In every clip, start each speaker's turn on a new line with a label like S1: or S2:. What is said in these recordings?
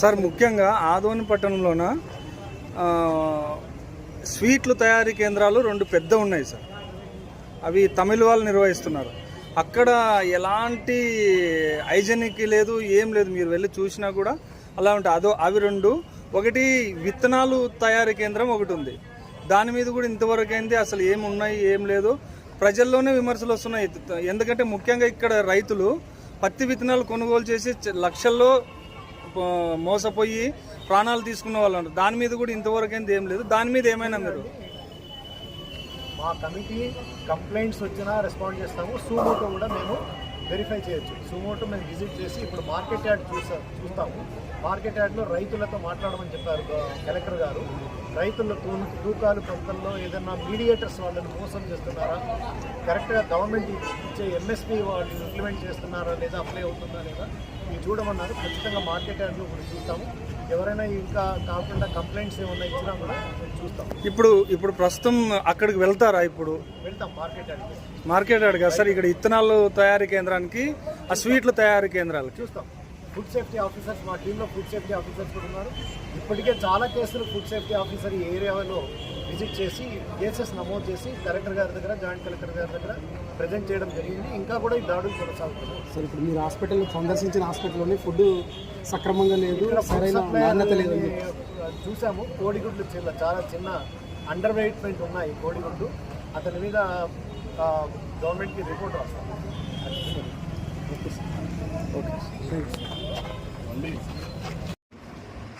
S1: Sir ముఖ్యంగా ఆదోని పట్టణంలోన స్వీట్లు తయారీ కేంద్రాలు 2 పెద్ద ఉన్నాయి సార్. అవి తమిళ వాళ్ళు నిర్వహిస్తున్నారు. అక్కడ ఎలాంటి హైజెనిక్ లేదు, ఏం లేదు. మీరు వెళ్ళి చూసినా కూడా అలా ఉంటాయి. అవి 2. ఒకటి విత్తనాలు తయారీ కేంద్రం ఒకటి ఉంది. దాని మీద కూడా ఇంతవరకు అయింది అసలు ఏమున్నాయి ఏం లేదు. ప్రజల్లోనే విమర్శలు వస్తున్నాయి. ఎందుకంటే ముఖ్యంగా ఇక్కడ రైతులు పత్తి విత్తనాలు కొనుగోలు చేసి లక్షల్లో మోసపోయి ప్రాణాలు తీసుకున్న వాళ్ళు అంటారు. దాని మీద కూడా ఇంతవరకు అయింది ఏం లేదు. దాని మీద ఏమైనా మీరు
S2: మా కమిటీ కంప్లైంట్స్ వచ్చినా రెస్పాండ్ చేస్తాము. సూమోటో కూడా మేము వెరిఫై చేయొచ్చు. సూమోటో మేము విజిట్ చేసి ఇప్పుడు మార్కెట్ యార్డ్ చూస్తాము. మార్కెట్ యార్డ్లో రైతులతో మాట్లాడమని చెప్పారు కలెక్టర్ గారు. రైతుల తూకాలు కొలతల్లో ఏదైనా మీడియేటర్స్ వాళ్ళని మోసం చేస్తున్నారా, కరెక్ట్గా గవర్నమెంట్ ఇచ్చే ఎంఎస్పీ వాళ్ళు ఇంప్లిమెంట్ చేస్తున్నారా లేదా, అప్లై అవుతుందా లేదా ఇవి చూడమన్నారు. ఖచ్చితంగా మార్కెట్ యార్డ్లో కూడా చూస్తాము. ఎవరైనా ఇంకా కాకుండా కంప్లైంట్స్ ఏమన్నా ఇచ్చినా కూడా చూస్తాం.
S1: ఇప్పుడు ప్రస్తుతం అక్కడికి వెళ్తారా? ఇప్పుడు
S2: వెళ్తాం
S1: మార్కెట్ యార్డ్ కదా సార్. ఇక్కడ ఇత్తనాలు తయారీ కేంద్రానికి, ఆ స్వీట్ల తయారీ కేంద్రాలు
S2: చూస్తాం. ఫుడ్ సేఫ్టీ ఆఫీసర్స్, మా టీంలో ఫుడ్ సేఫ్టీ ఆఫీసర్స్ కూడా ఉన్నారు. ఇప్పటికే చాలా కేసులు ఫుడ్ సేఫ్టీ ఆఫీసర్ ఈ ఏరియాలో విజిట్ చేసి కేసెస్ నమోదు చేసి కలెక్టర్ గారి దగ్గర, జాయింట్ కలెక్టర్ గారి దగ్గర ప్రజెంట్ చేయడం జరిగింది. ఇంకా కూడా ఈ దాడులు కొనసాగుతున్నాయి.
S3: సార్ ఇప్పుడు మీరు హాస్పిటల్ సందర్శించిన హాస్పిటల్లోనే ఫుడ్ సక్రమంగా లేదు, సరైన నాణ్యత లేదు
S2: చూసాము. కోడిగుడ్లు చాలా చిన్న అండర్ వెయిట్మెంట్ ఉన్నాయి కోడిగుడ్లు. అతని మీద గవర్నమెంట్కి రిపోర్ట్ వస్తాం.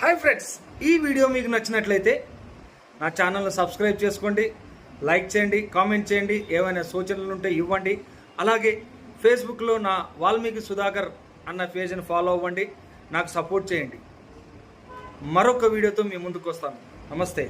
S1: హాయ్ ఫ్రెండ్స్, ఈ వీడియో మీకు నచ్చినట్లయితే నా ఛానల్ని సబ్స్క్రైబ్ చేసుకోండి, లైక్ చేయండి, కామెంట్ చేయండి, ఏమైనా సూచనలు ఉంటే ఇవ్వండి. అలాగే ఫేస్బుక్లో నా వాల్మీకి సుధాకర్ అన్న పేజ్ని ఫాలో అవ్వండి, నాకు సపోర్ట్ చేయండి. మరొక వీడియోతో మీ ముందుకు వస్తాను. నమస్తే.